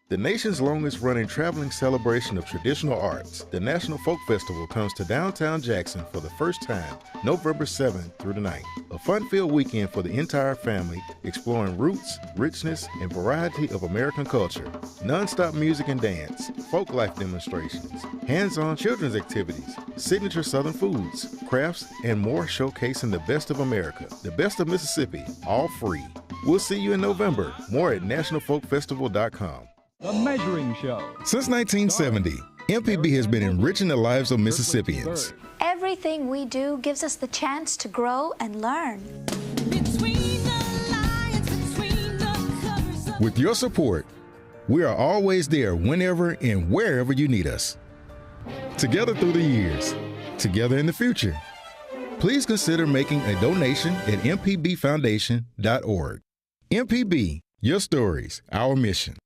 The nation's longest-running traveling celebration of traditional arts, the National Folk Festival comes to downtown Jackson for the first time, November 7th through the 9th. A fun-filled weekend for the entire family, exploring roots, richness, and variety of American culture. Non-stop music and dance, folk life demonstrations, hands-on children's activities, signature Southern foods, crafts, and more showcasing the best of America, the best of Mississippi, all free. We'll see you in November. More at nationalfolkfestival.com. The Measuring Show. Since 1970, MPB has been enriching the lives of Mississippians. Everything we do gives us the chance to grow and learn. With your support, we are always there whenever and wherever you need us. Together through the years, together in the future. Please consider making a donation at mpbfoundation.org. MPB, your stories, our mission.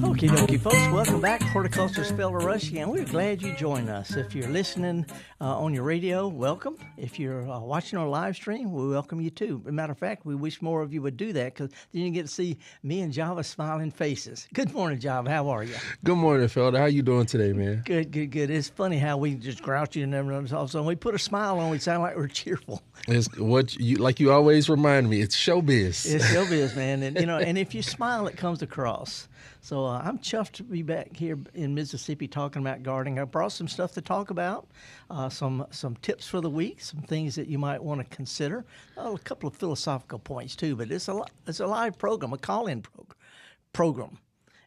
Okie dokie, folks. Welcome back to Horticulturalist Felder Rushing, and we're glad you joined us. If you're listening on your radio, welcome. If you're watching our live stream, we welcome you too. As a matter of fact, we wish more of you would do that because then you get to see me and Java's smiling faces. Good morning, Java. How are you? Good morning, Felder. How you doing today, man? Good, good, good. It's funny how we just grouchy and everything. All of a sudden, we put a smile on, we sound like we're cheerful. It's what you like. You always remind me. It's showbiz. It's showbiz, man. And and if you smile, it comes across. So I'm chuffed to be back here in Mississippi talking about gardening. I brought some stuff to talk about, some tips for the week, some things that you might want to consider, a couple of philosophical points too. But it's a live program, a call-in program.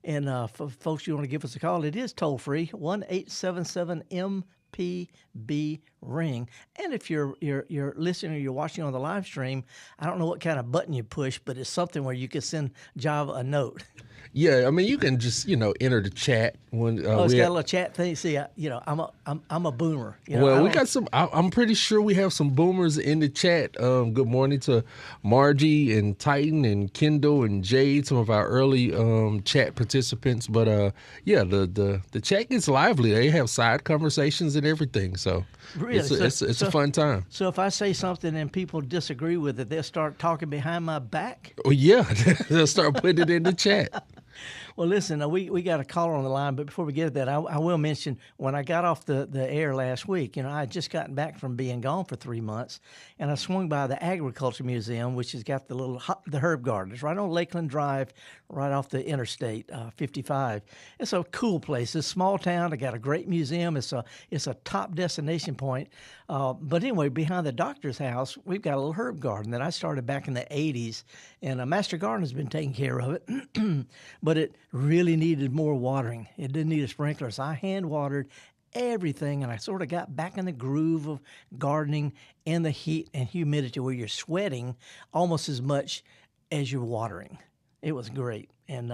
And for folks you want to give us a call, it is toll free 1-877-MPB ring. And if you're listening or you're watching on the live stream, I don't know what kind of button you push, but it's something where you can send Java a note. Yeah, I mean, you can just enter the chat when. It's got a little chat thing. See, I'm a boomer. We got some. I'm pretty sure we have some boomers in the chat. Good morning to Margie and Titan and Kendall and Jade, some of our early chat participants. But the chat gets lively. They have side conversations and everything. So really? it's a fun time. So if I say something and people disagree with it, they'll start talking behind my back. Oh yeah, they'll start putting it in the chat. Well, listen, we got a caller on the line, but before we get to that, I will mention when I got off the air last week, I had just gotten back from being gone for 3 months, and I swung by the Agriculture Museum, which has got the herb garden. It's right on Lakeland Drive, right off the Interstate 55. It's a cool place. It's a small town. They got a great museum. It's a top destination point. But anyway, behind the doctor's house, we've got a little herb garden that I started back in the 80s, and Master Gardener's been taking care of it, but it really needed more watering. It didn't need a sprinkler, so I hand watered everything, and I sort of got back in the groove of gardening in the heat and humidity where you're sweating almost as much as you're watering. It was great, and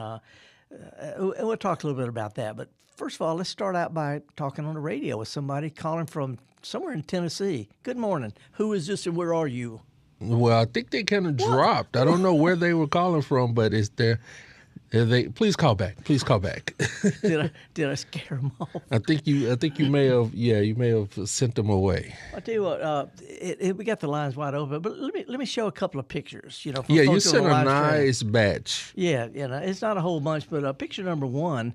we'll talk a little bit about that. But first of all, let's start out by talking on the radio with somebody calling from somewhere in Tennessee. Good morning. Who is this and where are you? Well, I think they kind of dropped. I don't know where they were calling from, but it's there. Please call back. Please call back. Did I scare them off? I think you may have. Yeah, you may have sent them away. I'll tell you what. We got the lines wide open, but let me show a couple of pictures. Yeah, you sent a nice batch. Yeah, it's not a whole bunch, but picture number one,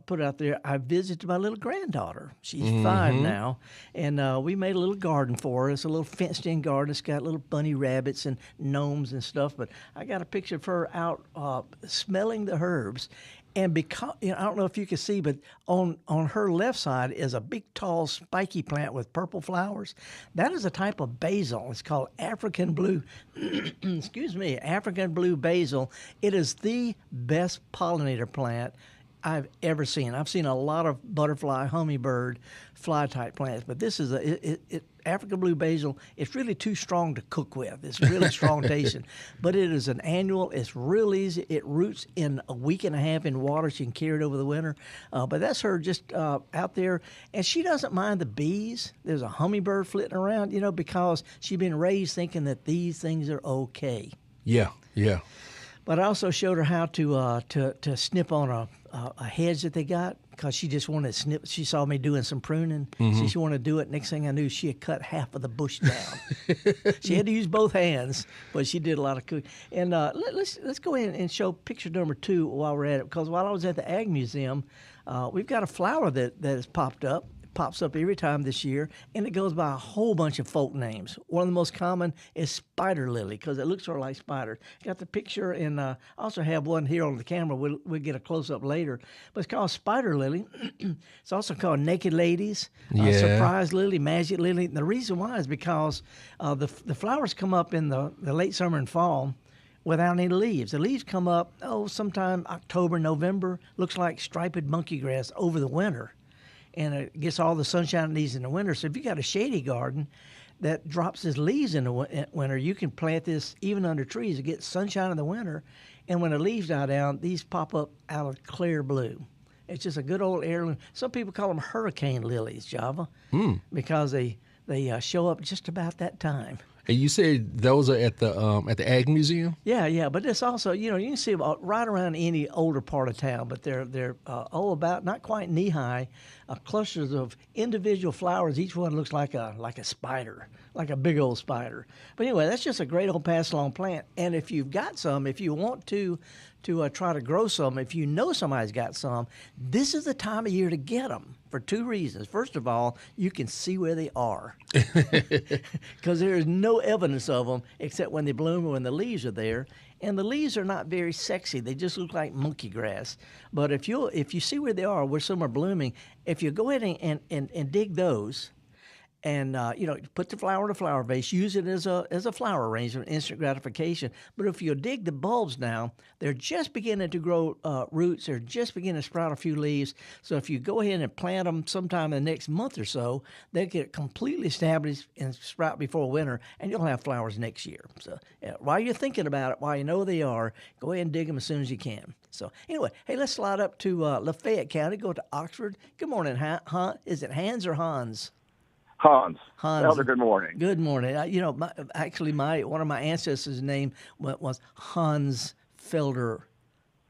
put out there. I visited my little granddaughter. She's 5 now, and we made a little garden for her. It's a little fenced-in garden. It's got little bunny rabbits and gnomes and stuff. But I got a picture of her out smelling the herbs, and because I don't know if you can see, but on her left side is a big tall spiky plant with purple flowers. That is a type of basil. It's called African blue African blue basil. It is the best pollinator plant I've ever seen. I've seen a lot of butterfly, hummingbird, fly type plants, but this is African blue basil. It's really too strong to cook with. It's really strong tasting, but it is an annual. It's real easy. It roots in a week and a half in water. She can carry it over the winter. But that's her just out there, and she doesn't mind the bees. There's a hummingbird flitting around, because she's been raised thinking that these things are okay. Yeah. But I also showed her how to snip on a hedge that they got because she just wanted to snip. She saw me doing some pruning. She wanted to do it. Next thing I knew, she had cut half of the bush down. She had to use both hands, but she did a lot of cooking. And let's go in and show picture number 2 while we're at it, because while I was at the Ag Museum, we've got a flower that has popped up. Pops up every time this year, and it goes by a whole bunch of folk names. One of the most common is spider lily because it looks sort of like spider. Got the picture, and I also have one here on the camera. We'll get a close-up later. But it's called spider lily. It's also called naked ladies, surprise lily, magic lily. And the reason why is because the flowers come up in the late summer and fall without any leaves. The leaves come up, sometime October, November. Looks like striped monkey grass over the winter. And it gets all the sunshine it needs in the winter. So if you got a shady garden that drops its leaves in the winter, you can plant this even under trees. It gets sunshine in the winter, and when the leaves die down, these pop up out of clear blue. It's just a good old heirloom. Some people call them hurricane lilies, Java, because they show up just about that time. And you said those are at the Ag Museum? Yeah, but it's also, you can see them right around any older part of town, but they're about not quite knee high, clusters of individual flowers. Each one looks like a spider, like a big old spider. But anyway, that's just a great old pass along plant. And if you've got some, if you want to try to grow some, if you know somebody's got some, this is the time of year to get them for 2 reasons. First of all, you can see where they are because there is no evidence of them except when they bloom or when the leaves are there. And the leaves are not very sexy. They just look like monkey grass. But if you see where they are, where some are blooming, if you go ahead and dig those, and put the flower in a flower vase, use it as a flower arrangement, instant gratification. But if you dig the bulbs now, they're just beginning to grow roots. They're just beginning to sprout a few leaves. So if you go ahead and plant them sometime in the next month or so, they'll get completely established and sprout before winter, and you'll have flowers next year. So while you're thinking about it, while you know they are, go ahead and dig them as soon as you can. So anyway, hey, let's slide up to Lafayette County, go to Oxford. Good morning, is it Hans or Hans? Hans. Hans. Elder, good morning. Good morning. One of my ancestors' name was Hans Felder.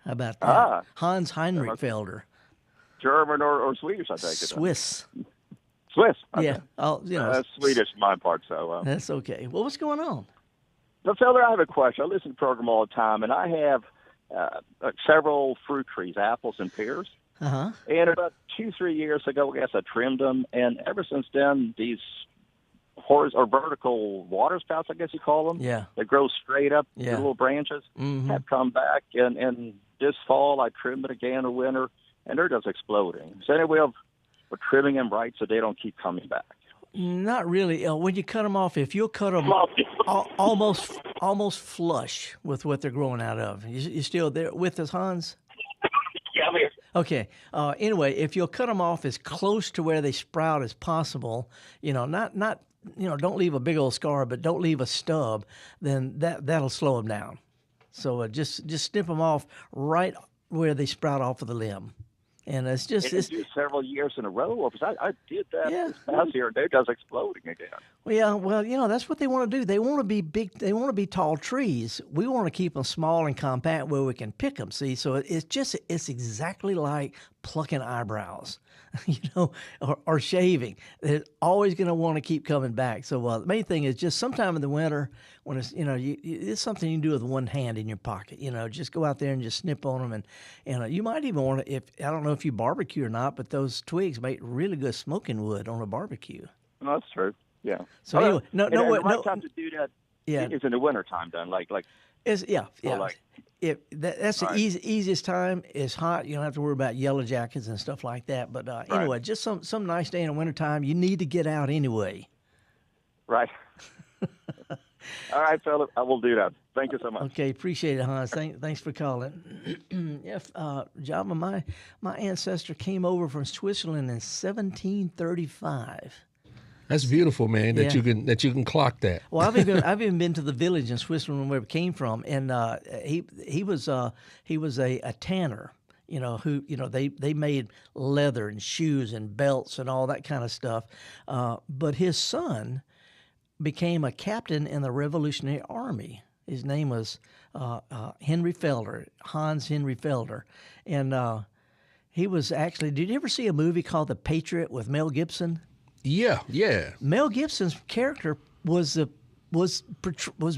How about that? Hans Heinrich Felder. German or Swedish, I think. Swiss. Swiss. Okay. Yeah. That's Swedish, my part. So that's okay. Well, what's going on? So, Felder, I have a question. I listen to the program all the time, and I have several fruit trees, apples and pears. Uh-huh. And about 2-3 years ago, I guess I trimmed them, and ever since then, these vertical water spouts, I guess you call them, that grow straight up, the little branches, have come back. And this fall, I trimmed it again in winter, and they're just exploding. So anyway, we're trimming them right so they don't keep coming back. Not really. When you cut them off, if you'll cut them almost flush with what they're growing out of, you still there with us, Hans? Yeah, I'm here. Okay. Anyway, if you'll cut them off as close to where they sprout as possible, don't leave a big old scar, but don't leave a stub, then that'll slow them down. So just snip them off right where they sprout off of the limb. And it's just it's several years in a row. Because I did that this past year. They're just exploding again. Well, that's what they want to do. They want to be big. They want to be tall trees. We want to keep them small and compact where we can pick them. See, so it's exactly like plucking eyebrows, or shaving. They're always going to want to keep coming back. So the main thing is just sometime in the winter when it's it's something you can do with one hand in your pocket. Just go out there and just snip on them, and you might even want to. I don't know if you barbecue or not, but those twigs make really good smoking wood on a barbecue. No, that's true. Yeah. So anyway, the time to do that is in the wintertime. Then, that's the easiest time. It's hot. You don't have to worry about yellow jackets and stuff like that. But anyway, just some nice day in the wintertime. You need to get out anyway. Right. All right, fella. I will do that. Thank you so much. Okay, appreciate it, Hans. Thanks for calling. Java, my ancestor came over from Switzerland in 1735. That's beautiful, man. That you can clock that. Well, I've even been to the village in Switzerland where it came from, and he was a tanner. They made leather and shoes and belts and all that kind of stuff. But his son became a captain in the Revolutionary Army His name was Henry Felder, Hans Henry Felder. And he was actually, did you ever see a movie called The Patriot with Mel Gibson? Yeah. Mel Gibson's character was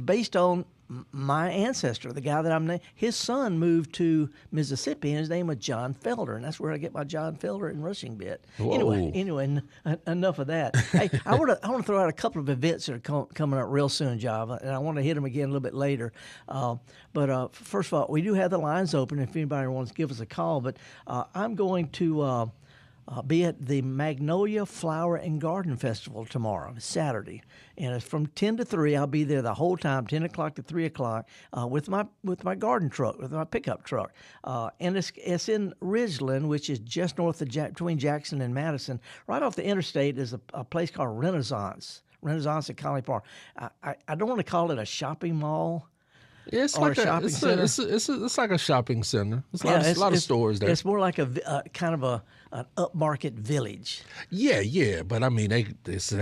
based on my ancestor, the guy that I'm named. His son moved to Mississippi, and his name was John Felder, and that's where I get my John Felder and Rushing bit. Whoa. Anyway, enough of that. Hey, I want to throw out a couple of events that are coming up real soon, Java, and I want to hit them again a little bit later. But first of all, we do have the lines open if anybody wants to give us a call. But I'm going to be at the Magnolia Flower and Garden Festival tomorrow, Saturday, and it's from 10 to 3. I'll be there the whole time, 10 o'clock to 3 o'clock, with my garden truck, with my pickup truck, and it's in Ridgeland, which is just north of between Jackson and Madison. Right off the interstate is a place called Renaissance at Colony Park. I don't want to call it a shopping mall. Yeah, it's like it's like a shopping center. There's a lot of stores there. It's more like a kind of an upmarket village. Yeah, but I mean they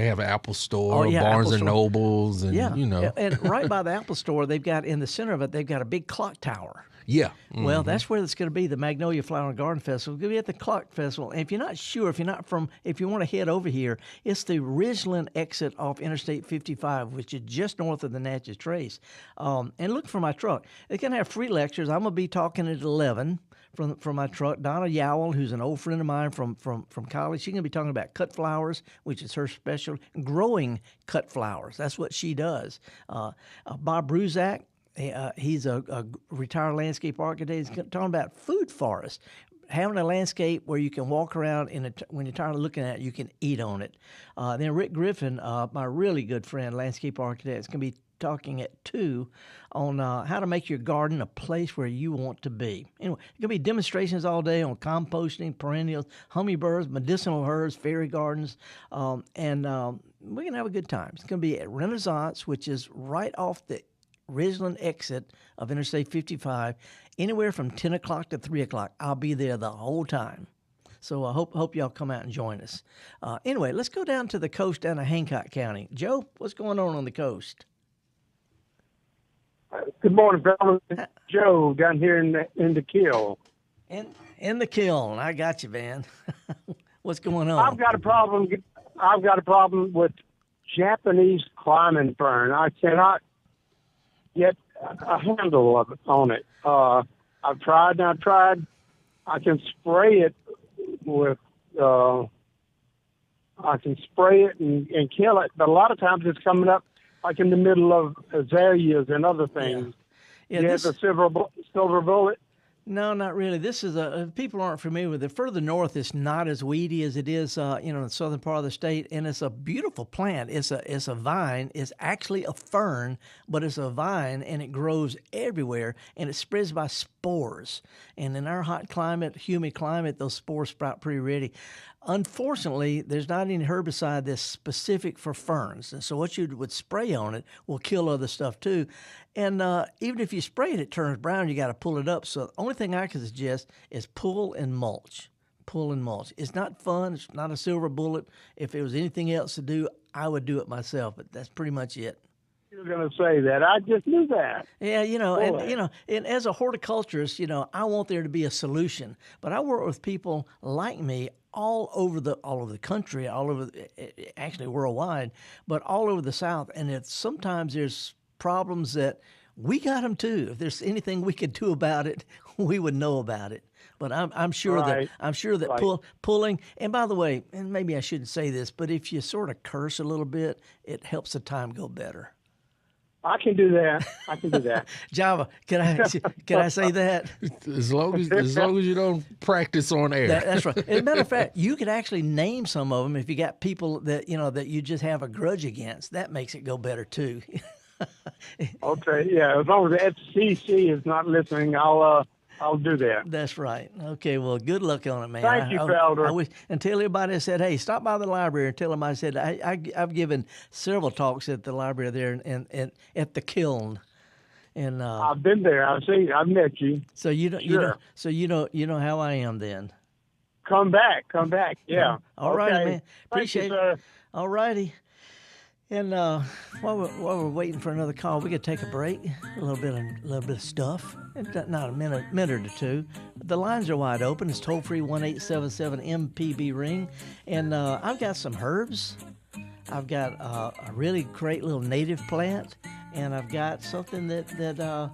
have an Apple store, Barnes and Nobles, and you know. And right by the Apple store, they've got in the center of it, they've got a big clock tower. Yeah. Mm-hmm. Well, that's where it's going to be, the Magnolia Flower and Garden Festival. It's going to be at the Clock Festival. And if you're not sure, if you want to head over here, it's the Ridgeland exit off Interstate 55, which is just north of the Natchez Trace. And look for my truck. It's going to have free lectures. I'm going to be talking at 11 from my truck. Donna Yowell, who's an old friend of mine from college, she's going to be talking about cut flowers, which is her specialty, growing cut flowers. That's what she does. Bob Bruzak, he's a retired landscape architect. He's talking about food forests, having a landscape where you can walk around when you're tired of looking at it, you can eat on it. Then Rick Griffin, my really good friend, landscape architect, is going to be talking at 2 on how to make your garden a place where you want to be. Anyway, it's going to be demonstrations all day on composting, perennials, hummingbirds, medicinal herbs, fairy gardens, and we're going to have a good time. It's going to be at Renaissance, which is right off the Ridgeland exit of Interstate 55, anywhere from 10 o'clock to 3 o'clock. I'll be there the whole time. So I hope y'all come out and join us. Anyway, let's go down to the coast down to Hancock County. Joe, what's going on the coast? Good morning, fellas. Joe down here in the kiln. In the kiln. I got you, man. What's going on? I've got a problem with Japanese climbing fern. I cannot get a handle on it. I've tried. I can spray it with. I can spray it and kill it, but a lot of times it's coming up like in the middle of azaleas and other things. Yeah, you have the silver bullet. No, not really. This is people aren't familiar with it. Further north, it's not as weedy as it is, in the southern part of the state, and it's a beautiful plant. It's a vine. It's actually a fern, but it's a vine, and it grows everywhere, and it spreads by spores. And in our hot climate, humid climate, those spores sprout pretty ready. Unfortunately, there's not any herbicide that's specific for ferns, and so what you would spray on it will kill other stuff too. And even if you spray it, it turns brown. You got to pull it up. So the only thing I can suggest is pull and mulch. Pull and mulch. It's not fun. It's not a silver bullet. If there was anything else to do, I would do it myself. But that's pretty much it. You were going to say that. I just knew that. Yeah, and as a horticulturist, I want there to be a solution. But I work with people like me all over the country, actually worldwide, but all over the South. And sometimes there's problems that we got them too. If there's anything we could do about it, we would know about it. But I'm sure that pulling. And by the way, and maybe I shouldn't say this, but if you sort of curse a little bit, it helps the time go better. I can do that. Java, can I say that? As long as you don't practice on air. That's right. As a matter of fact, you could actually name some of them if you got people that that you just have a grudge against. That makes it go better too. Okay, yeah. As long as the FCC is not listening, I'll do that. That's right. Okay, well, good luck on it, man. Thank you, Felder. And tell everybody I said, hey, stop by the library and tell them I said I've given several talks at the library there and at the kiln. And I've been there. I've met you. So you know how I am then. Come back. Yeah. All right, okay. man. Appreciate Thank you, sir. All righty. And while we're waiting for another call, we could take a break, a little bit of stuff, not a minute or two. The lines are wide open. It's toll free 1-877 MPB ring, and I've got some herbs. I've got a really great little native plant, and I've got something that a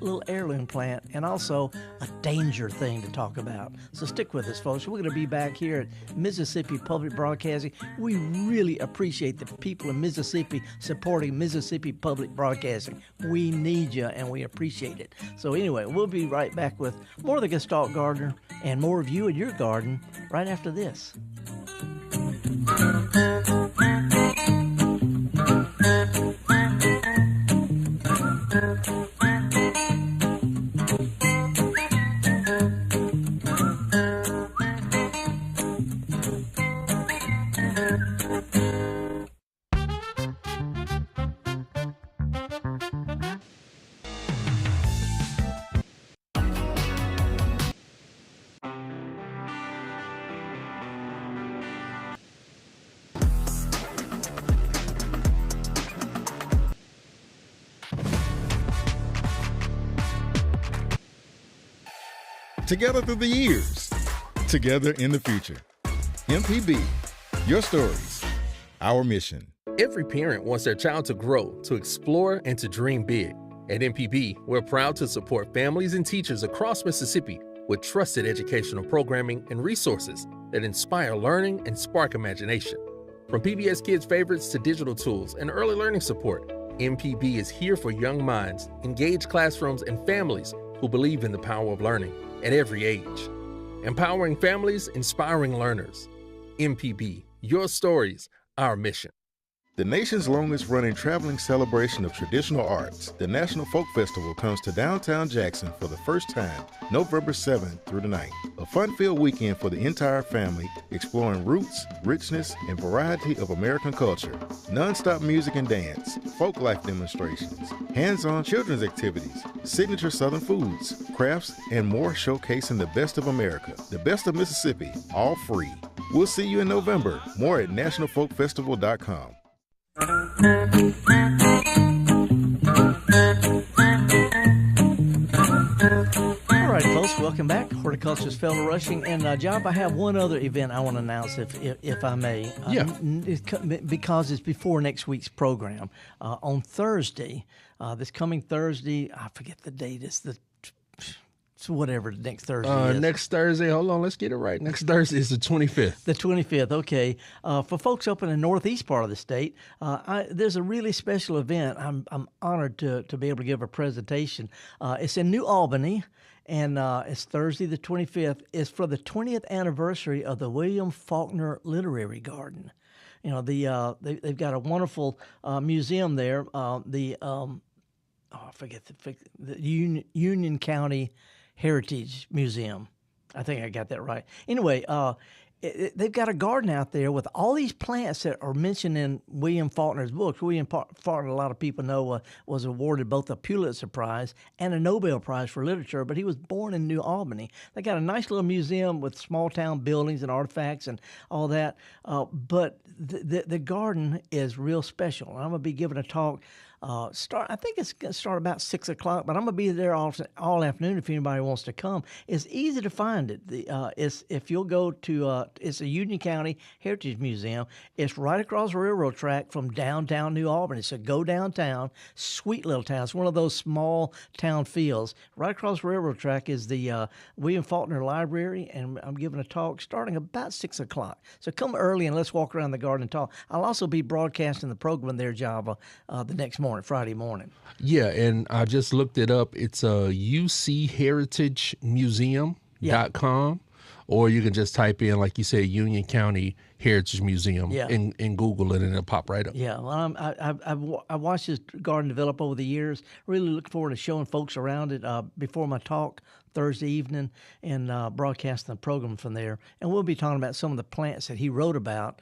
little heirloom plant, and also a danger thing to talk about. So stick with us, folks. We're going to be back here at Mississippi Public Broadcasting. We really appreciate the people in Mississippi supporting Mississippi Public Broadcasting. We need you, and we appreciate it. So anyway, we'll be right back with more of the Gestalt Gardener and more of you in your garden right after this. Together through the years, together in the future. MPB, your stories, our mission. Every parent wants their child to grow, to explore, and to dream big. At MPB, we're proud to support families and teachers across Mississippi with trusted educational programming and resources that inspire learning and spark imagination. From PBS Kids favorites to digital tools and early learning support, MPB is here for young minds, engaged classrooms, and families who believe in the power of learning at every age. Empowering families, inspiring learners. MPB, your stories, our mission. The nation's longest-running traveling celebration of traditional arts, the National Folk Festival comes to downtown Jackson for the first time, November 7th through the 9th. A fun-filled weekend for the entire family, exploring roots, richness, and variety of American culture. Non-stop music and dance, folk life demonstrations, hands-on children's activities, signature Southern foods, crafts, and more showcasing the best of America, the best of Mississippi, all free. We'll see you in November. More at nationalfolkfestival.com. All right, folks, welcome back. Horticulturalist Felder Rushing. And, Job, I have one other event I want to announce, if I may. Because it's before next week's program. On Thursday, this coming Thursday, I forget the date, it's whatever next Thursday is. Next Thursday, hold on, let's get it right. Next Thursday is the 25th. The 25th, okay. For folks up in the northeast part of the state, there's a really special event. I'm honored to be able to give a presentation. It's in New Albany, and it's Thursday the 25th. It's for the 20th anniversary of the William Faulkner Literary Garden. You know, they've got a wonderful museum there. I forget the Union County Heritage Museum. I think I got that right. Anyway, they've got a garden out there with all these plants that are mentioned in William Faulkner's books. William Faulkner, a lot of people know, was awarded both a Pulitzer Prize and a Nobel Prize for literature, but he was born in New Albany. They got a nice little museum with small town buildings and artifacts and all that, but the garden is real special. I'm going to be giving a talk. I think it's going to start about 6 o'clock, but I'm going to be there all afternoon if anybody wants to come. It's easy to find it. If you'll go to, it's a Union County Heritage Museum. It's right across the railroad track from downtown New Albany. So go downtown, sweet little town. It's one of those small town feels. Right across the railroad track is the William Faulkner Library, and I'm giving a talk starting about 6 o'clock. So come early and let's walk around the garden and talk. I'll also be broadcasting the program there, Java, the next morning. Friday morning. Yeah, and I just looked it up. It's UCHeritagemuseum.com, or you can just type in, like you said, Union County Heritage Museum in Google, and it'll pop right up. Yeah, well, I've watched this garden develop over the years. Really looking forward to showing folks around it before my talk Thursday evening and broadcasting the program from there. And we'll be talking about some of the plants that he wrote about.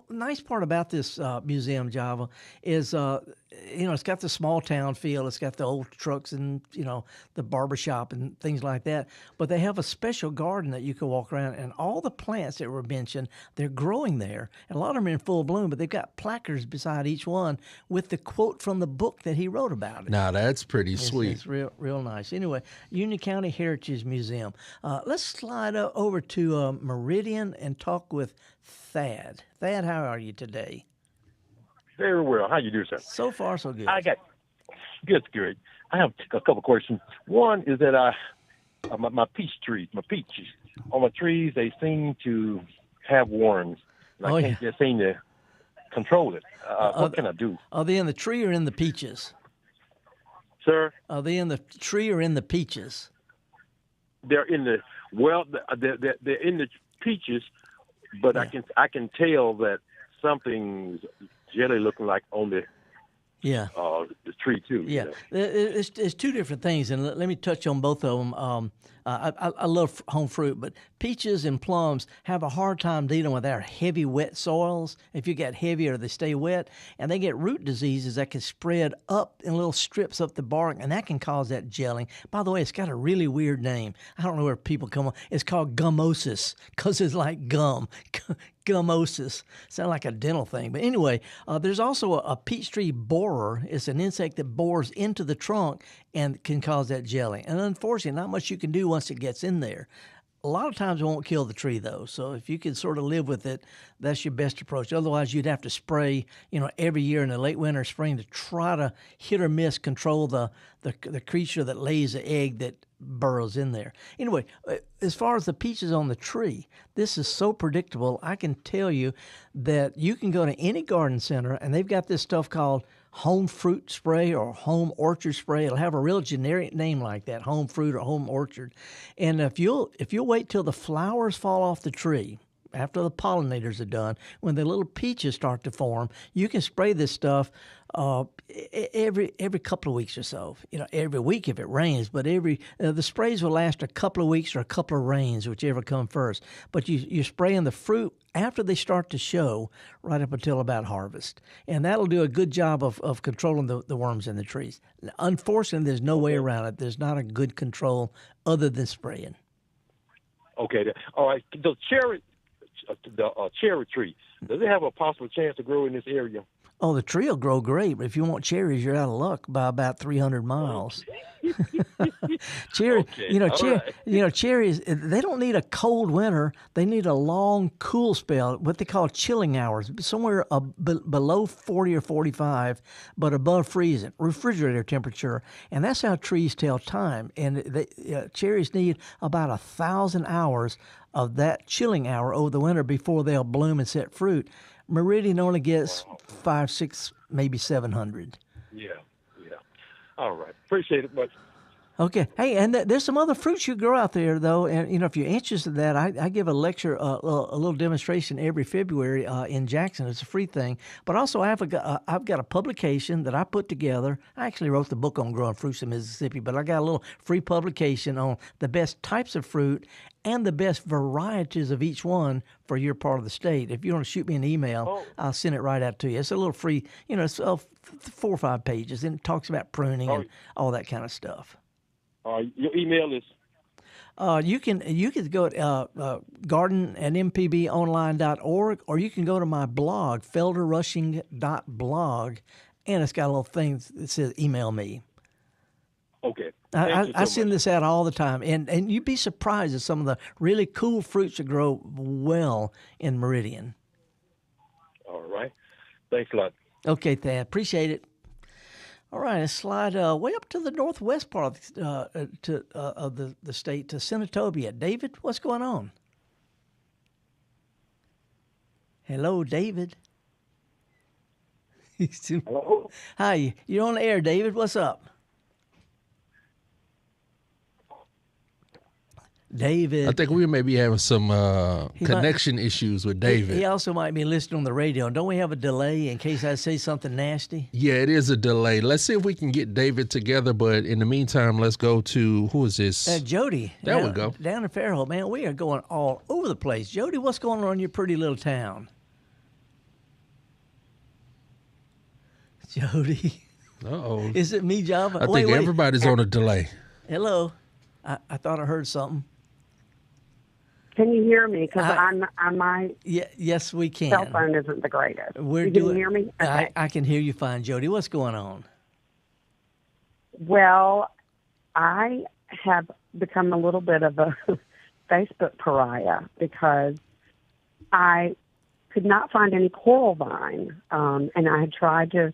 Nice part about this museum, Java, is it's got the small town feel. It's got the old trucks and the barbershop and things like that. But they have a special garden that you can walk around, and all the plants that were mentioned, they're grown growing there. And a lot of them are in full bloom, but they've got placards beside each one with the quote from the book that he wrote about it. Now, that's pretty sweet. It's real nice. Anyway, Union County Heritage Museum. Let's slide over to Meridian and talk with Thad. Thad, how are you today? Very well. How you doing, sir? So far, so good. I got good. I have a couple questions. One is that my peaches on my trees, they seem to have worms. And I can't just seem to control it. What can I do? Are they in the tree or in the peaches? Sir? Are they in the tree or in the peaches? They're in the they're in the peaches, but yeah. I can tell that something's jelly looking like on the tree too. Yeah, it's two different things, and let me touch on both of them. I love home fruit, but peaches and plums have a hard time dealing with our heavy, wet soils. If you get heavier, they stay wet, and they get root diseases that can spread up in little strips up the bark, and that can cause that gelling. By the way, it's got a really weird name. I don't know where people come on. It's called gummosis because it's like gum. Gummosis. Sound like a dental thing. But anyway, there's also a peach tree borer. It's an insect that bores into the trunk and can cause that gelling. And unfortunately, not much you can do once it gets in there. A lot of times it won't kill the tree, though. So if you can sort of live with it, that's your best approach. Otherwise, you'd have to spray, every year in the late winter or spring to try to hit or miss control the creature that lays the egg that burrows in there. Anyway, as far as the peaches on the tree, this is so predictable. I can tell you that you can go to any garden center, and they've got this stuff called home fruit spray or home orchard spray. It'll have a real generic name like that, home fruit or home orchard. And if you'll wait till the flowers fall off the tree, after the pollinators are done, when the little peaches start to form, you can spray this stuff every couple of weeks or so. Every week if it rains, but the sprays will last a couple of weeks or a couple of rains, whichever come first. But you're spraying the fruit after they start to show, right up until about harvest, and that'll do a good job of controlling the worms in the trees. Unfortunately, there's no way around it. There's not a good control other than spraying. Okay, all right. The cherry tree, does it have a possible chance to grow in this area? Oh, the tree will grow great, but if you want cherries, you're out of luck by about 300 miles. Cherries, they don't need a cold winter. They need a long, cool spell, what they call chilling hours, somewhere below 40 or 45, but above freezing, refrigerator temperature. And that's how trees tell time. And cherries need about 1,000 hours of that chilling hour over the winter before they'll bloom and set fruit. Meridian only gets 500, 600, maybe 700. Yeah. All right. Appreciate it much. Okay. Hey, and there's some other fruits you grow out there, though. And, if you're interested in that, I give a lecture, a little demonstration every February in Jackson. It's a free thing. But also, I've got a publication that I put together. I actually wrote the book on growing fruits in Mississippi, but I got a little free publication on the best types of fruit and the best varieties of each one for your part of the state. If you want to shoot me an email, I'll send it right out to you. It's a little free, it's 4 or 5 pages, and it talks about pruning and all that kind of stuff. Your email is? You can go to garden@mpbonline.org, or you can go to my blog, felderrushing.blog, and it's got a little thing that says email me. Okay. I send this out all the time, and you'd be surprised at some of the really cool fruits that grow well in Meridian. All right. Thanks a lot. Okay, Thad. Appreciate it. All right, let's slide way up to the northwest part of the state, to Senatobia. David, what's going on? Hello, David. Hello? Hi, you're on the air, David. What's up? David. I think we may be having some connection issues with David. He also might be listening on the radio. Don't we have a delay in case I say something nasty? Yeah, it is a delay. Let's see if we can get David together. But in the meantime, let's go to, who is this? Jody. There we go. Down in Fairhope. Man, we are going all over the place. Jody, what's going on in your pretty little town? Jody. Uh-oh. Is it me, Java? I think everybody's on a delay. Hello. I thought I heard something. Can you hear me? Because my yes, we can. Cell phone isn't the greatest. You can hear me? Okay. I can hear you fine, Jody. What's going on? Well, I have become a little bit of a Facebook pariah because I could not find any coral vine, and I had tried to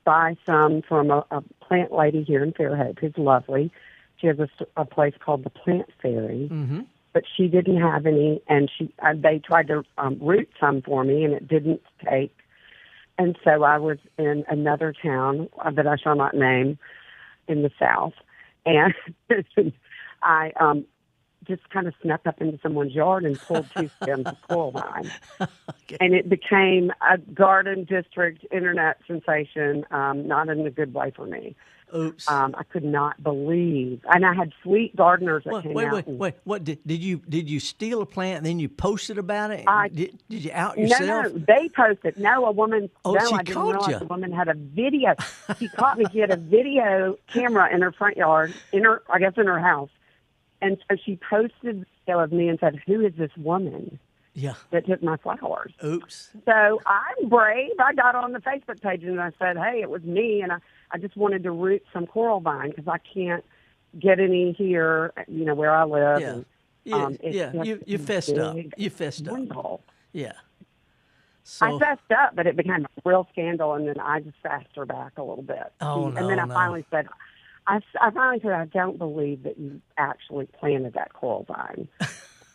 buy some from a plant lady here in Fairhope who's lovely. She has a place called the Plant Fairy. Mm-hmm. But she didn't have any, and they tried to root some for me, and it didn't take. And so I was in another town that I shall not name in the South, and I just kind of snuck up into someone's yard and pulled 2 stems of coral vine. Okay. And it became a garden district internet sensation, not in a good way for me. Oops! I could not believe, and I had sweet gardeners that came out. Wait! What did you steal a plant and then you posted about it? Did you out yourself? No, they posted. No, a woman. Oh, no, she I didn't called realize you. The woman had a video. She caught me. She had a video camera in her front yard, in her house, and so she posted the video of me and said, "Who is this woman?" Yeah. That took my flowers. Oops. So I'm brave. I got on the Facebook page and I said, hey, it was me, and I just wanted to root some coral vine because I can't get any here, where I live. Yeah. And, you fessed up. You fessed up. Yeah. So, I fessed up, but it became a real scandal, and then I just fast her back a little bit. Oh, no, and then I no. finally said, I don't believe that you actually planted that coral vine.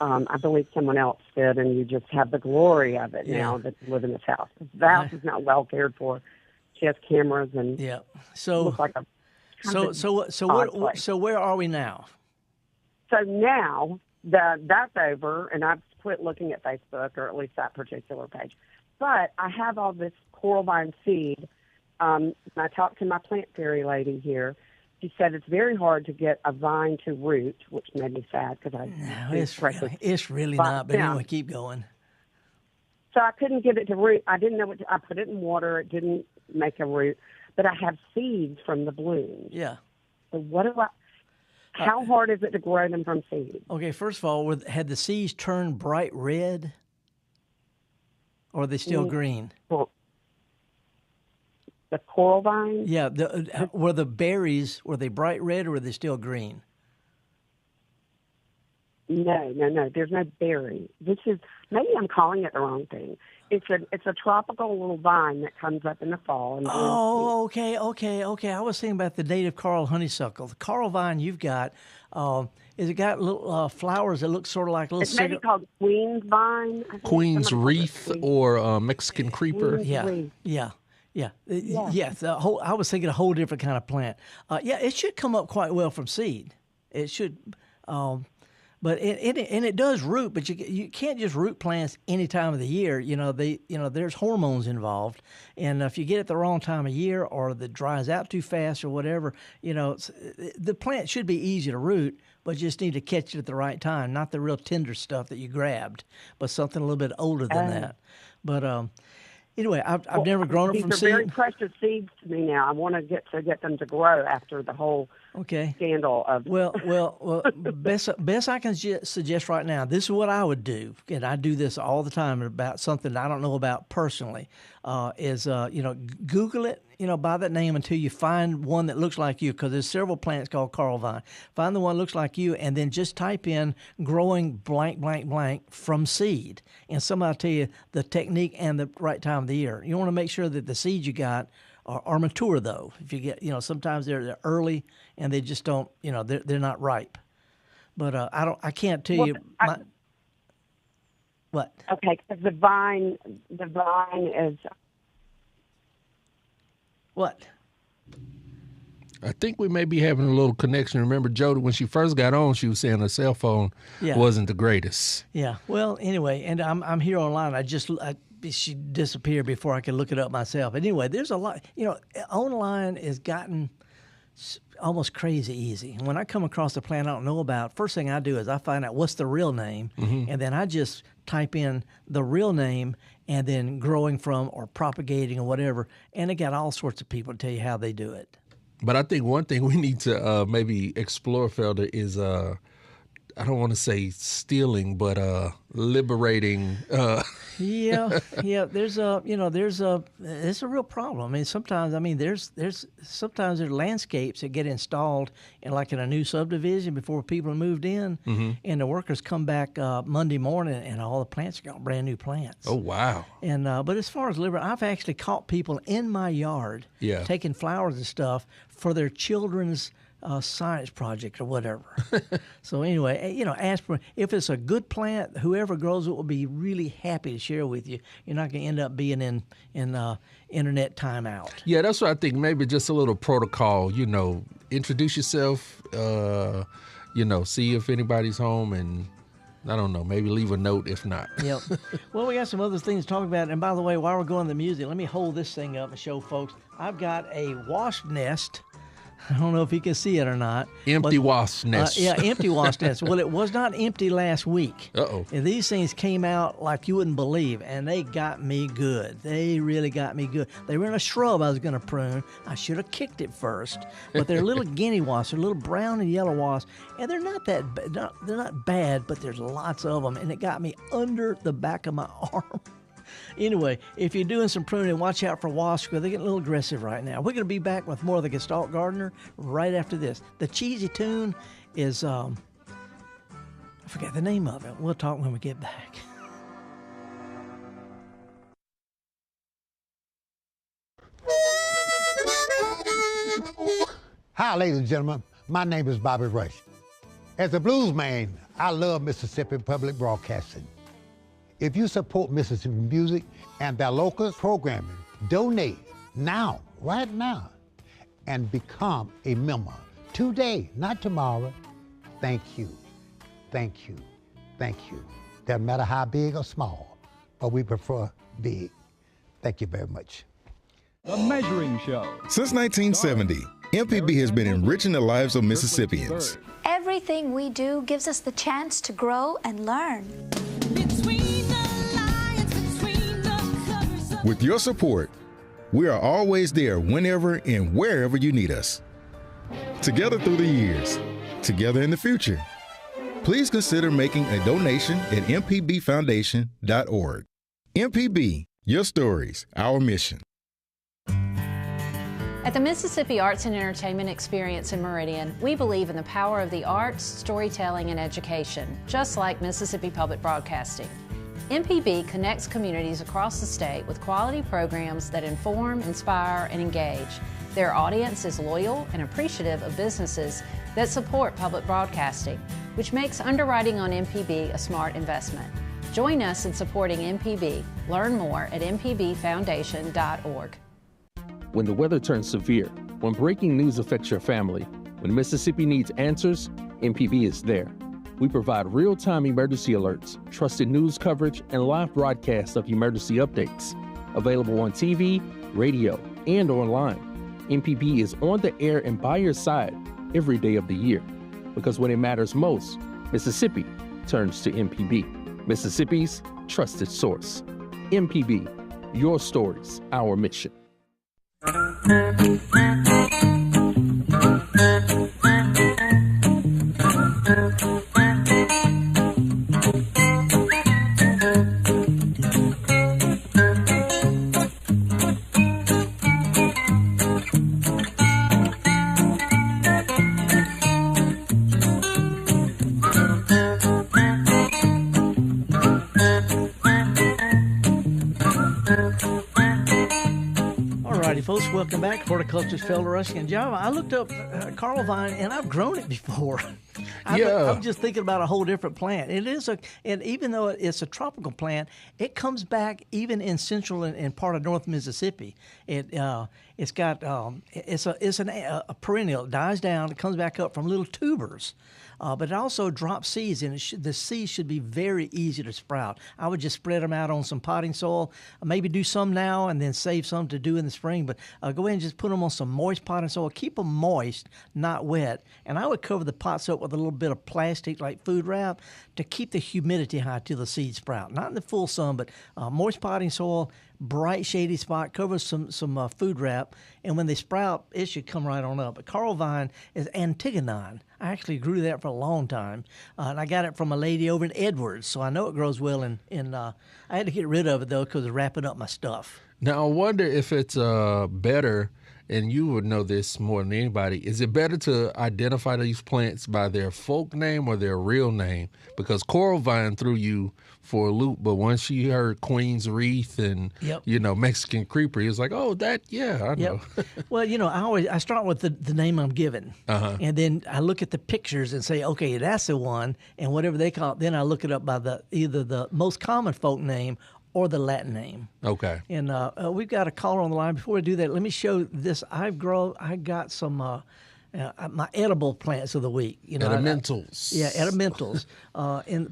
I believe someone else did, and you just have the glory of it now that you live in this house. The house is not well cared for. She has cameras and so looks like a so where are we now? So now that's over, and I've quit looking at Facebook, or at least that particular page. But I have all this coral vine seed. And I talked to my plant fairy lady here. She said it's very hard to get a vine to root, which made me sad because it's really not. But anyway, keep going. So I couldn't get it to root. I didn't know what I put it in water. It didn't make a root, but I have seeds from the blooms. Yeah. So what do I? How hard is it to grow them from seeds? Okay, first of all, had the seeds turned bright red, or are they still green? Well, the coral vine? Yeah. Were the berries, were they bright red or were they still green? No. There's no berry. Maybe I'm calling it the wrong thing. It's a tropical little vine that comes up in the fall. And okay. I was thinking about the native coral honeysuckle. The coral vine you've got, is it got little flowers that look sort of like little? It's maybe called Queen's vine. Queen's wreath or Mexican creeper. Yeah. I was thinking a whole different kind of plant. It should come up quite well from seed. It should, but it does root. But you can't just root plants any time of the year. There's hormones involved, and if you get it the wrong time of year, or it dries out too fast, or whatever, the plant should be easy to root. But you just need to catch it at the right time, not the real tender stuff that you grabbed, but something a little bit older than that. But anyway, I've never grown them from seed. These are very precious seeds to me now. I want to get them to grow after the whole scandal of. Well, best I can suggest right now. This is what I would do, and I do this all the time about something I don't know about personally. Is Google it, by that name until you find one that looks like you, because there's several plants called coral vine. Find the one that looks like you, and then just type in growing blank, blank, blank from seed. And somebody will tell you the technique and the right time of the year. You want to make sure that the seeds you got are mature, though. If you get, sometimes they're early and they just don't, they're not ripe. But I can't tell you. What? Okay, because the vine is. What? I think we may be having a little connection. Remember, Jody, when she first got on, she was saying her cell phone wasn't the greatest. Yeah. Well, anyway, and I'm here online. She disappeared before I could look it up myself. Anyway, there's a lot. Online has gotten almost crazy easy. When I come across a plant I don't know about, first thing I do is I find out what's the real name, and then I just type in the real name and then growing from or propagating or whatever, and it got all sorts of people to tell you how they do it. But I think one thing we need to maybe explore, Felder, is I don't want to say stealing, but liberating. Yeah. It's a real problem. I mean, sometimes there's landscapes that get installed in a new subdivision before people have moved in, and the workers come back Monday morning, and all the plants are got brand new plants. Oh wow! And but as far as I've actually caught people in my yard taking flowers and stuff for their children's science project or whatever. So anyway, ask for, if it's a good plant, whoever grows it will be really happy to share with you. You're not going to end up being in internet timeout. Yeah, that's what I think. Maybe just a little protocol. Introduce yourself. See if anybody's home, and I don't know, maybe leave a note if not. Yep. Well, we got some other things to talk about. And by the way, while we're going to the music, let me hold this thing up and show folks. I've got a wasp nest. I don't know if you can see it or not. Empty wasp nest. Empty wasp nest. Well, it was not empty last week. Uh-oh. And these things came out like you wouldn't believe, and they got me good. They really got me good. They were in a shrub I was going to prune. I should have kicked it first. But they're little guinea wasps. They're little brown and yellow wasps, and they're not they're not bad, but there's lots of them, and it got me under the back of my arm. Anyway, if you're doing some pruning, watch out for wasps because they're getting a little aggressive right now. We're going to be back with more of the Gestalt Gardener right after this. The cheesy tune is, I forget the name of it. We'll talk when we get back. Hi, ladies and gentlemen. My name is Bobby Rush. As a blues man, I love Mississippi Public Broadcasting. If you support Mississippi music and their local programming, donate now, right now, and become a member today, not tomorrow. Thank you, thank you, thank you. Doesn't matter how big or small, but we prefer big. Thank you very much. The Measuring Show. Since 1970, MPB has been enriching the lives of Mississippians. Everything we do gives us the chance to grow and learn. With your support, we are always there whenever and wherever you need us. Together through the years, together in the future. Please consider making a donation at mpbfoundation.org. MPB, your stories, our mission. At the Mississippi Arts and Entertainment Experience in Meridian, we believe in the power of the arts, storytelling, and education, just like Mississippi Public Broadcasting. MPB connects communities across the state with quality programs that inform, inspire, and engage. Their audience is loyal and appreciative of businesses that support public broadcasting, which makes underwriting on MPB a smart investment. Join us in supporting MPB. Learn more at mpbfoundation.org. When the weather turns severe, when breaking news affects your family, when Mississippi needs answers, MPB is there. We provide real-time emergency alerts, trusted news coverage, and live broadcasts of emergency updates. Available on TV, radio, and online. MPB is on the air and by your side every day of the year. Because when it matters most, Mississippi turns to MPB. Mississippi's trusted source. MPB, your stories, our mission. Folks, welcome back. Horticulturalist, Felder Rushing and Java. I looked up Carl Vine, and I've grown it before. I'm just thinking about a whole different plant. And even though it's a tropical plant, it comes back even in central and part of North Mississippi. It's a perennial. It dies down. It comes back up from little tubers. But it also drops seeds, and the seeds should be very easy to sprout. I would just spread them out on some potting soil, maybe do some now and then save some to do in the spring. But go ahead and just put them on some moist potting soil. Keep them moist, not wet. And I would cover the pots up with a little bit of plastic like food wrap to keep the humidity high till the seeds sprout. Not in the full sun, but moist potting soil. bright shady spot, cover some food wrap, and when they sprout, it should come right on up. But coral vine is Antigonon. I actually grew that for a long time, and I got it from a lady over in Edwards, so I know it grows well. I had to get rid of it, though, because it's wrapping up my stuff. Now, I wonder if it's better, and you would know this more than anybody, is it better to identify these plants by their folk name or their real name? Because coral vine threw you for a loop, but once you heard Queen's Wreath and, Mexican creeper, he was like, oh, I know. Well, I start with the name I'm given, and then I look at the pictures and say, okay, that's the one, and whatever they call it, then I look it up by either the most common folk name or the Latin name. Okay. And we've got a caller on the line. Before we do that, let me show this. I got some my edible plants of the week. Edimentals. Edimentals.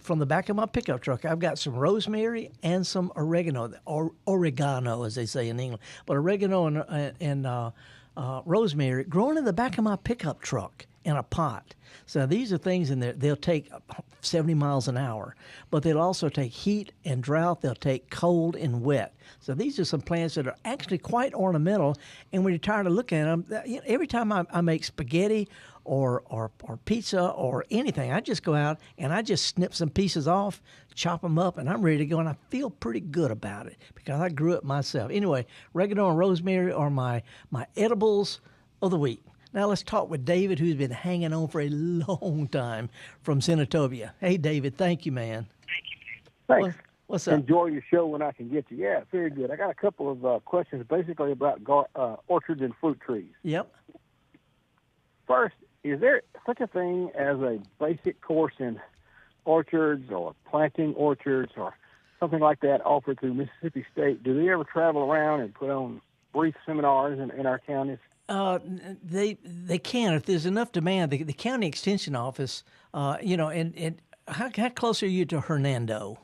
From the back of my pickup truck, I've got some rosemary and some oregano, or oregano, as they say in England. But oregano and rosemary growing in the back of my pickup truck in a pot. So these are things in there. They'll take 70 miles an hour, but they'll also take heat and drought. They'll take cold and wet. So these are some plants that are actually quite ornamental. And when you're tired of looking at them, every time I make spaghetti or pizza or anything, I just go out and I just snip some pieces off, chop them up, and I'm ready to go. And I feel pretty good about it because I grew it myself. Anyway, oregano and rosemary are my edibles of the week. Now let's talk with David, who's been hanging on for a long time from Senatobia. Hey, David, thank you, man. Thanks. What's up? Enjoy your show when I can get you. Yeah, very good. I got a couple of questions basically about orchards and fruit trees. Yep. First, is there such a thing as a basic course in orchards or planting orchards or something like that offered through Mississippi State? Do they ever travel around and put on brief seminars in our counties? They can if there's enough demand. The county extension office, and how close are you to Hernando?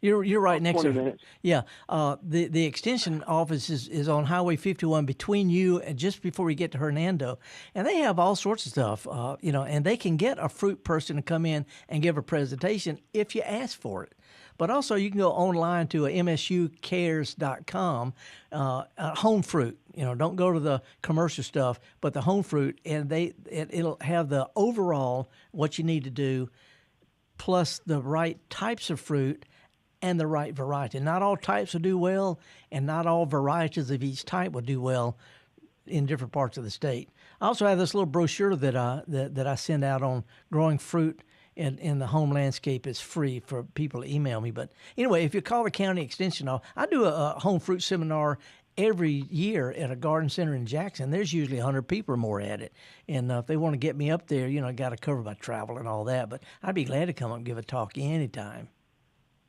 You're right next to 20 minutes. Yeah. The extension office is on Highway 51 between you and just before you get to Hernando, and they have all sorts of stuff. And they can get a fruit person to come in and give a presentation if you ask for it. But also you can go online to msucares.com, home fruit. Don't go to the commercial stuff, but the home fruit, and it'll have the overall what you need to do, plus the right types of fruit and the right variety. Not all types will do well, and not all varieties of each type will do well in different parts of the state. I also have this little brochure that I send out on growing fruit in the home landscape. Is free for people to email me. But anyway, if you call the county extension office, I do a home fruit seminar every year at a garden center in Jackson. There's usually 100 people or more at it. And if they want to get me up there, I got to cover my travel and all that. But I'd be glad to come up and give a talk anytime.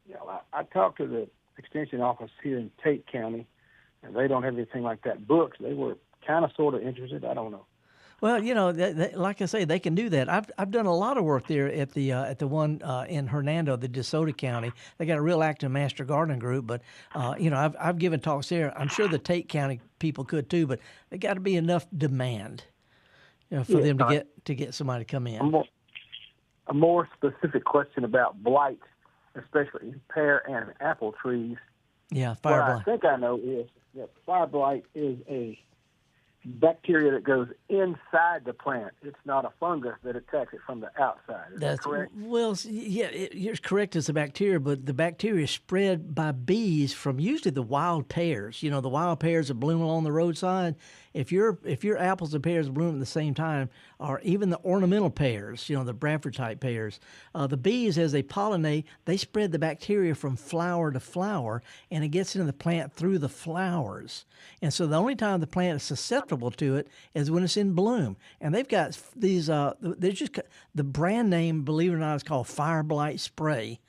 Yeah, I talked to the extension office here in Tate County, and they don't have anything like that booked. They were kind of sort of interested. I don't know. Well, like I say, they can do that. I've done a lot of work there at the one in Hernando, the DeSoto County. They got a real active master gardening group, but I've given talks there. I'm sure the Tate County people could too, but there got to be enough demand, for them to get somebody to come in. A more specific question about blight, especially pear and apple trees. Yeah, fire blight. What I think I know is that fire blight is a bacteria that goes inside the plant. It's not a fungus that attacks it from the outside. Is that correct? Well, yeah, you're correct. It's a bacteria, but the bacteria is spread by bees from usually the wild pears. The wild pears that bloom along the roadside. If your apples and pears bloom at the same time, or even the ornamental pears, the Bradford type pears, the bees, as they pollinate, they spread the bacteria from flower to flower, and it gets into the plant through the flowers. And so the only time the plant is susceptible to it is when it's in bloom. And they've got these, they're just, the brand name, believe it or not, is called Fire Blight Spray.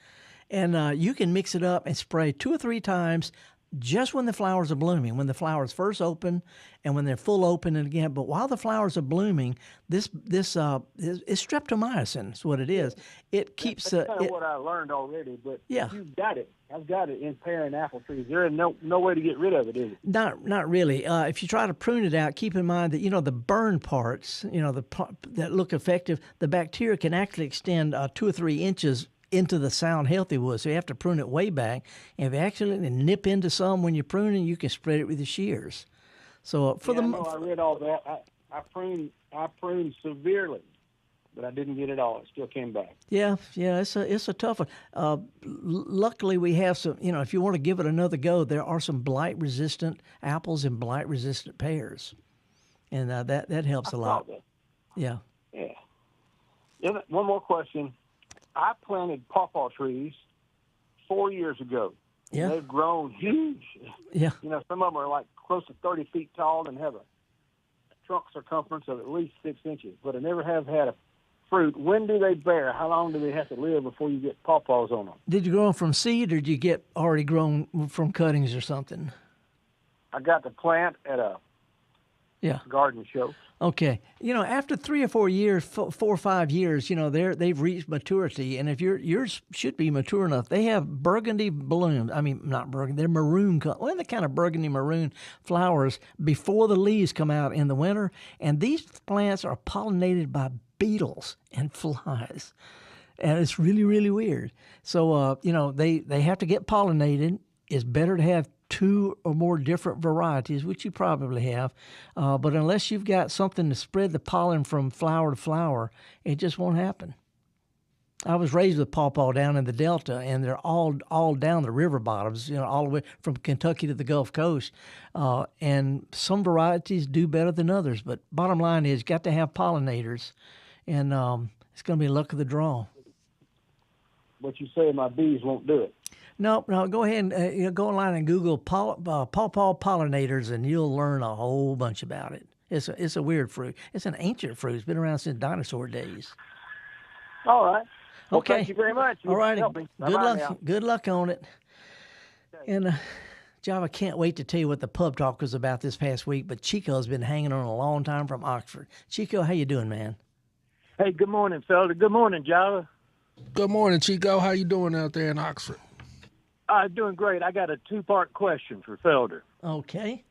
And you can mix it up and spray 2 or 3 times just when the flowers are blooming, when the flowers first open and when they're full open and again. But while the flowers are blooming, this is streptomycin is what it is. It keeps... That's kind of what I learned already, but yeah. You've got it. I've got it in pear and apple trees. There is no way to get rid of it, is it? Not really. If you try to prune it out, keep in mind that, the burn parts, that look effective, the bacteria can actually extend 2 or 3 inches into the sound healthy wood, so you have to prune it way back. And if you accidentally nip into some when you're pruning, you can spread it with your shears. So I read all that. I pruned severely, but I didn't get it all. It still came back. Yeah, it's a tough one. Luckily, we have some. If you want to give it another go, there are some blight-resistant apples and blight-resistant pears, and that helps a lot. Yeah. One more question. I planted pawpaw trees 4 years ago. Yeah. They've grown huge. Yeah. Some of them are like close to 30 feet tall and have a trunk circumference of at least 6 inches, but I never have had a fruit. When do they bear? How long do they have to live before you get pawpaws on them? Did you grow them from seed, or did you get already grown from cuttings or something? I got the plant at a garden show. Okay. After 3 or 4 years, 4 or 5 years, they've reached maturity. And if yours should be mature enough, they have burgundy blooms. I mean, not burgundy, they're maroon. Well, they're kind of burgundy maroon flowers before the leaves come out in the winter. And these plants are pollinated by beetles and flies. And it's really, really weird. So, they have to get pollinated. It's better to have 2 or more different varieties, which you probably have. But unless you've got something to spread the pollen from flower to flower, it just won't happen. I was raised with pawpaw down in the Delta, and they're all down the river bottoms, all the way from Kentucky to the Gulf Coast. And some varieties do better than others. But bottom line is, you got to have pollinators, and it's going to be luck of the draw. But you say my bees won't do it. No, go ahead and go online and Google pawpaw pollinators, and you'll learn a whole bunch about it. It's a weird fruit. It's an ancient fruit. It's been around since dinosaur days. All right. Well, okay. Thank you very much. All righty. Good luck. Good luck on it. Okay. And Java, can't wait to tell you what the pub talk was about this past week. But Chico's been hanging on a long time from Oxford. Chico, how you doing, man? Hey, good morning, Felder. Good morning, Java. Good morning, Chico. How you doing out there in Oxford? Doing great. I got a 2-part question for Felder. Okay.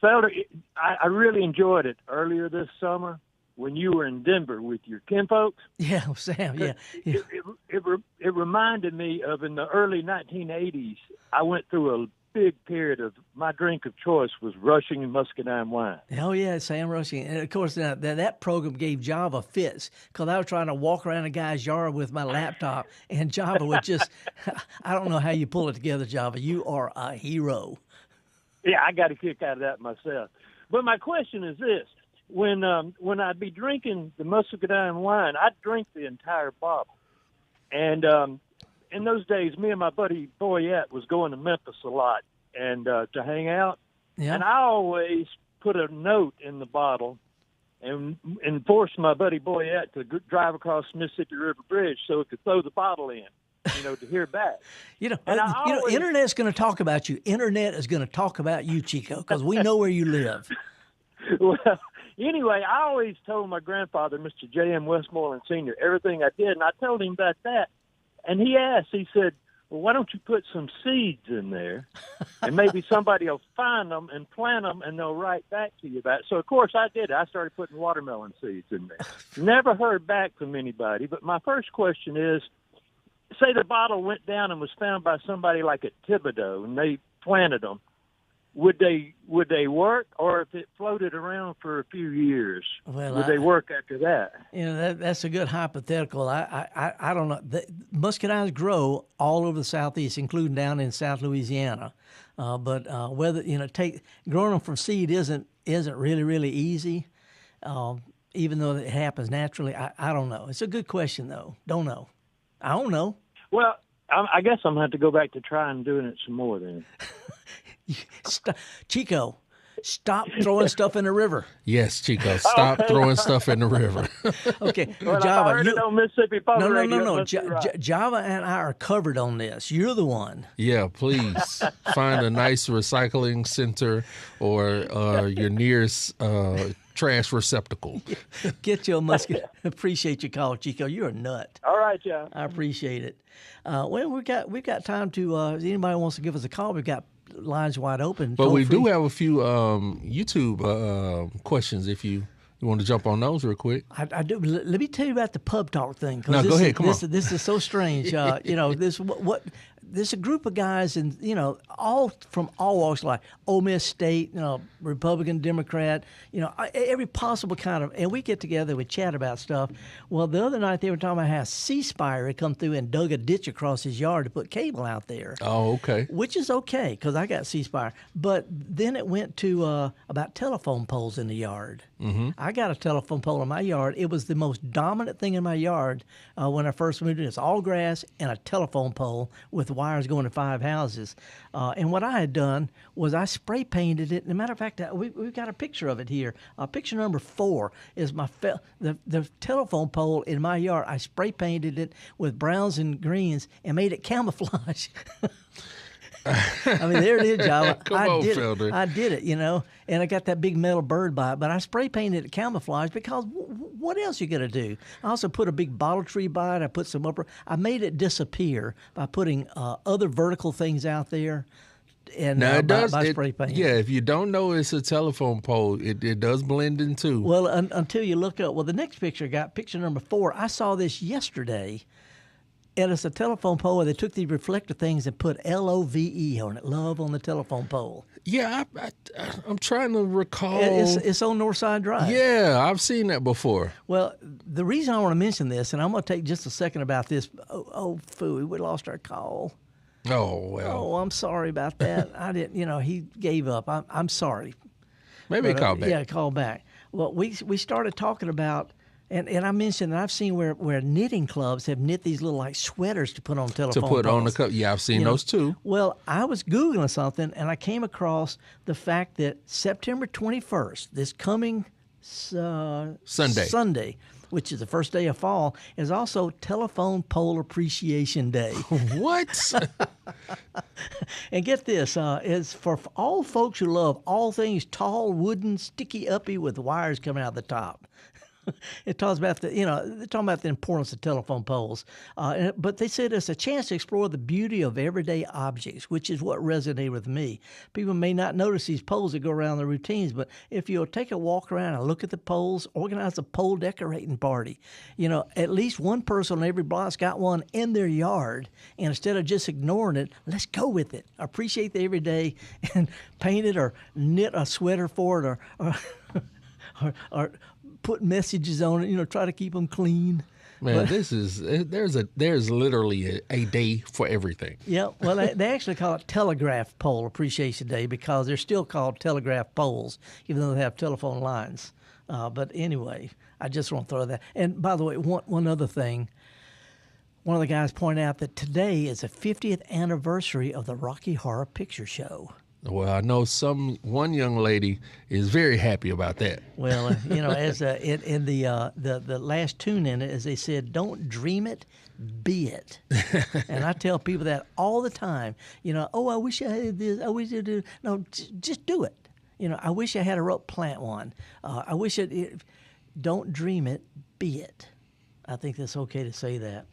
Felder, I really enjoyed it earlier this summer when you were in Denver with your kinfolks. Yeah, Sam, yeah. It reminded me of in the early 1980s, I went through a big period of my drink of choice was Rushing and Muscadine wine. Oh, yeah, Sam Rushing. And, of course, that program gave Java fits because I was trying to walk around a guy's yard with my laptop, and Java would just, I don't know how you pull it together, Java. You are a hero. Yeah, I got a kick out of that myself. But my question is this. When I'd be drinking the Muscadine wine, I'd drink the entire bottle. And in those days, me and my buddy Boyette was going to Memphis a lot and to hang out. Yeah. And I always put a note in the bottle and forced my buddy Boyette to drive across the Mississippi River Bridge so it could throw the bottle in, to hear back. Internet's going to talk about you. Internet is going to talk about you, Chico, because we know where you live. Well, anyway, I always told my grandfather, Mr. J.M. Westmoreland Sr., everything I did, and I told him about that. And he said, well, why don't you put some seeds in there, and maybe somebody will find them and plant them, and they'll write back to you about it. So, of course, I did. I started putting watermelon seeds in there. Never heard back from anybody. But my first question is, say the bottle went down and was found by somebody like at Thibodeau, and they planted them. Would they work, or if it floated around for a few years, would they work after that? That's a good hypothetical. I don't know. The muscadines grow all over the Southeast, including down in South Louisiana. But whether growing them from seed isn't really, really easy. Even though it happens naturally, I don't know. It's a good question though. Don't know. I don't know. Well, I guess I'm going to have to go back to trying doing it some more then. Chico, stop throwing stuff in the river. Yes, Chico, stop throwing stuff in the river. Okay, well, Java. I heard it on Mississippi Public Radio. No. Java and I are covered on this. You're the one. Yeah, please find a nice recycling center or your nearest trash receptacle. Get your musket. Appreciate your call, Chico. You're a nut. All right, John. I appreciate it. Well, we've got time to. If anybody wants to give us a call, we've got lines wide open. But we do have a few YouTube questions if you You want to jump on those real quick? I do. Let me tell you about the pub talk thing. No, go ahead. Come on. This is so strange. There's a group of guys, and all from all walks of life. Ole Miss State, Republican, Democrat, every possible kind of. And we get together, we chat about stuff. Well, the other night they were talking about how C-Spire had come through and dug a ditch across his yard to put cable out there. Oh, okay. Which is okay because I got C-Spire. But then it went to about telephone poles in the yard. Mm-hmm. I got a telephone pole in my yard. It was the most dominant thing in my yard when I first moved in. It's all grass and a telephone pole with wires going to 5 houses. And what I had done was I spray painted it. As a matter of fact, we've got a picture of it here. Picture number 4 is the telephone pole in my yard. I spray painted it with browns and greens and made it camouflage. I mean, there it is, Java. Felder. I did it, and I got that big metal bird by it, but I spray painted it camouflage because what else you going to do? I also put a big bottle tree by it. I put some I made it disappear by putting other vertical things out there. And now it does. By spray paint. Yeah, if you don't know it's a telephone pole, it does blend in too. Well, until you look up. Well, the next picture I got, picture number 4. I saw this yesterday. And it's a telephone pole where they took these reflector things and put LOVE on it, love on the telephone pole. Yeah, I'm trying to recall. It's on Northside Drive. Yeah, I've seen that before. Well, the reason I want to mention this, and I'm going to take just a second about this. Oh, phooey, we lost our call. Oh, well. Oh, I'm sorry about that. I didn't, he gave up. I'm sorry. Maybe call back. Yeah, call back. Well, we started talking about... And I mentioned that I've seen where knitting clubs have knit these little like sweaters to put on telephone poles. To put on the cup. Yeah, I've seen those too. Well, I was Googling something and I came across the fact that September 21st, this coming Sunday, which is the first day of fall, is also Telephone Pole Appreciation Day. What? And get this, it's for all folks who love all things tall, wooden, sticky uppy with wires coming out the top. It talks about they're talking about the importance of telephone poles. But they said it's a chance to explore the beauty of everyday objects, which is what resonated with me. People may not notice these poles that go around their routines, but if you'll take a walk around and look at the poles, organize a pole decorating party. At least one person on every block's got one in their yard. And instead of just ignoring it, let's go with it. Appreciate the everyday and paint it or knit a sweater for it or put messages on it, try to keep them clean. Man, there's literally a day for everything. Yeah, well, they actually call it Telegraph Pole Appreciation Day because they're still called telegraph poles, even though they have telephone lines. But anyway, I just want to throw that. And by the way, one other thing. One of the guys pointed out that today is the 50th anniversary of the Rocky Horror Picture Show. Well, I know one young lady is very happy about that. Well, as in the last tune in it, as they said, don't dream it, be it. And I tell people that all the time. I wish I had this. I wish I did. No, just do it. I wish I had a rope plant one. I wish don't dream it, be it. I think that's okay to say that.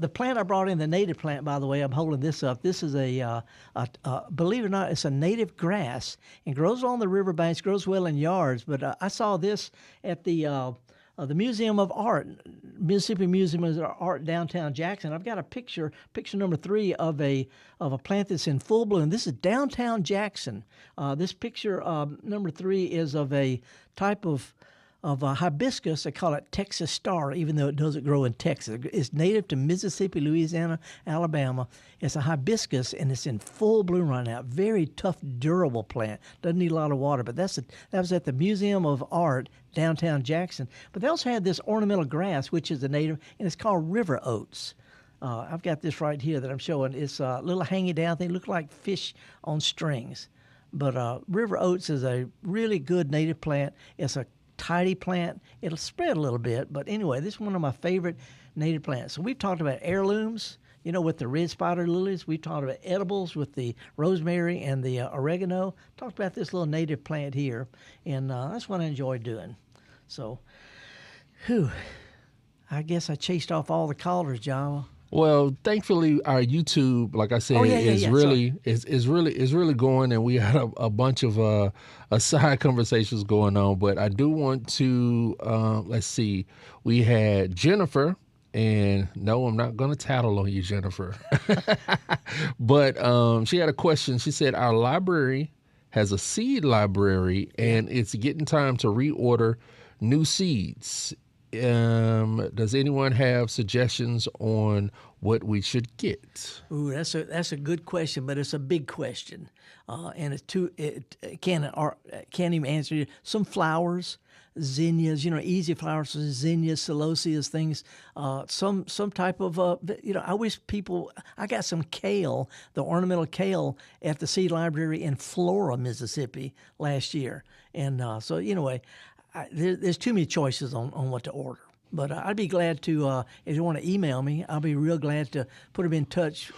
The plant I brought in, the native plant, by the way, I'm holding this up. This is believe it or not, it's a native grass and grows along the riverbanks, grows well in yards. But I saw this at the Museum of Art, Mississippi Museum of Art, downtown Jackson. I've got a picture number 3 of a plant that's in full bloom. This is downtown Jackson. This picture number 3 is of a type of hibiscus. They call it Texas Star, even though it doesn't grow in Texas. It's native to Mississippi, Louisiana, Alabama. It's a hibiscus, and it's in full bloom right now. Very tough, durable plant. Doesn't need a lot of water, but that was at the Museum of Art, downtown Jackson. But they also had this ornamental grass, which is a native, and it's called river oats. I've got this right here that I'm showing. It's a little hanging down thing. Look like fish on strings. But river oats is a really good native plant. It's a tidy plant. It'll spread a little bit, but anyway, this is one of my favorite native plants. So we've talked about heirlooms, with the red spider lilies. We've talked about edibles with the rosemary and the oregano. Talked about this little native plant here, and that's what I enjoy doing. So, I guess I chased off all the callers, Java. Well, thankfully, our YouTube, like I said, is really going, and we had a bunch of side conversations going on. But I do want to let's see. We had Jennifer, and no, I'm not going to tattle on you, Jennifer. But she had a question. She said our library has a seed library, and it's getting time to reorder new seeds. Does anyone have suggestions on what we should get? Ooh, that's a good question, but it's a big question, and it can't even answer you. Some flowers, zinnias, easy flowers, zinnias, celosias, things. Some type of I wish people. I got some kale, the ornamental kale, at the seed library in Flora, Mississippi last year, and so anyway. There's too many choices on what to order, but I'd be glad to if you want to email me. I'll be real glad to put in touch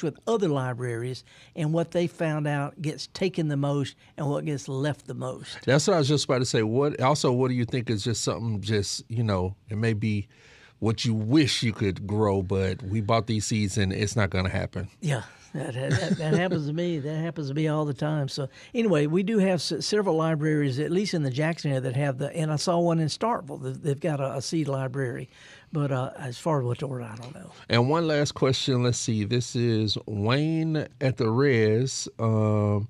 with other libraries and what they found out gets taken the most and what gets left the most. That's what I was just about to say. What do you think is just something it may be what you wish you could grow, but we bought these seeds and it's not going to happen. Yeah. That happens to me. That happens to me all the time. So anyway, we do have several libraries, at least in the Jackson area, that have and I saw one in Starkville. They've got a seed library. But as far as what to order, I don't know. And one last question. Let's see. This is Wayne at the Res. Hope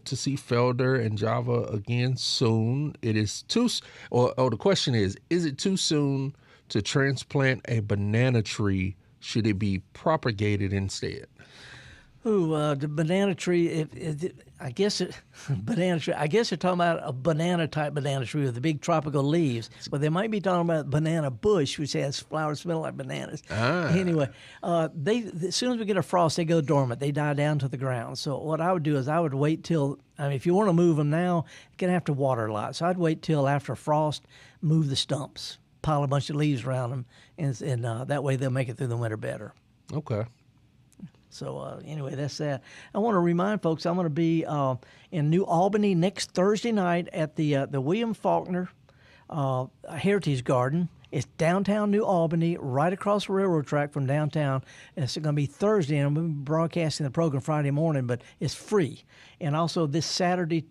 to see Felder and Java again soon. It is the question is it too soon to transplant a banana tree? Should it be propagated instead? The banana tree. I guess banana tree. I guess they're talking about a banana-type banana tree with the big tropical leaves. But they might be talking about banana bush, which has flowers smell like bananas. Anyway, as soon as we get a frost, they go dormant. They die down to the ground. So what I would do is I would wait till. If you want to move them now, you're gonna have to water a lot. So I'd wait till after frost, move the stumps, pile a bunch of leaves around them, and that way they'll make it through the winter better. Okay. So anyway, that's that. I want to remind folks I'm going to be in New Albany next Thursday night at the William Faulkner Heritage Garden. It's downtown New Albany, right across the railroad track from downtown. It's going to be Thursday, and I'm going to be broadcasting the program Friday morning, but it's free. And also this Saturday,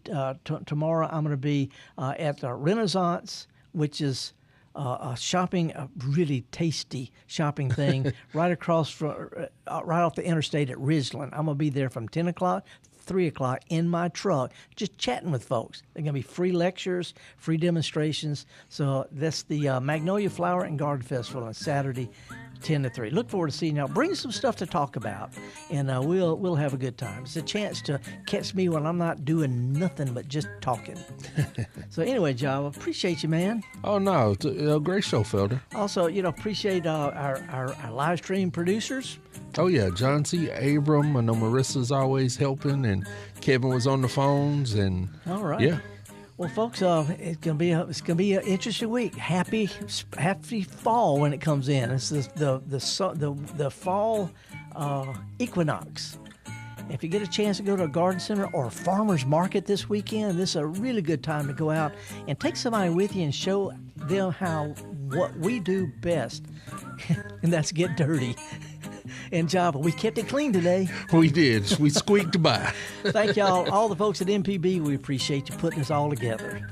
tomorrow, I'm going to be at Renaissance, which is a really tasty shopping thing right across from, right off the interstate at Ridgeland. I'm going to be there from 10 o'clock, 3 o'clock in my truck, just chatting with folks. There are going to be free lectures, free demonstrations. So that's the Magnolia Flower and Garden Festival on Saturday, 10 to 3. Look forward to seeing y'all. Bring some stuff to talk about, and we'll have a good time. It's a chance to catch me when I'm not doing nothing but just talking. So anyway, Java, appreciate you, man. Oh, no. It's a great show, Felder. Also, appreciate our live stream producers. Oh, yeah. John C. Abram. I know Marissa's always helping, and Kevin was on the phones. And all right. Yeah. Well, folks, it's gonna be an interesting week. Happy fall when it comes in. It's the fall equinox. If you get a chance to go to a garden center or a farmer's market this weekend, this is a really good time to go out and take somebody with you and show them what we do best, and that's get dirty. And Java, we kept it clean today. We did. We squeaked by. Thank y'all, all the folks at MPB. We appreciate you putting us all together.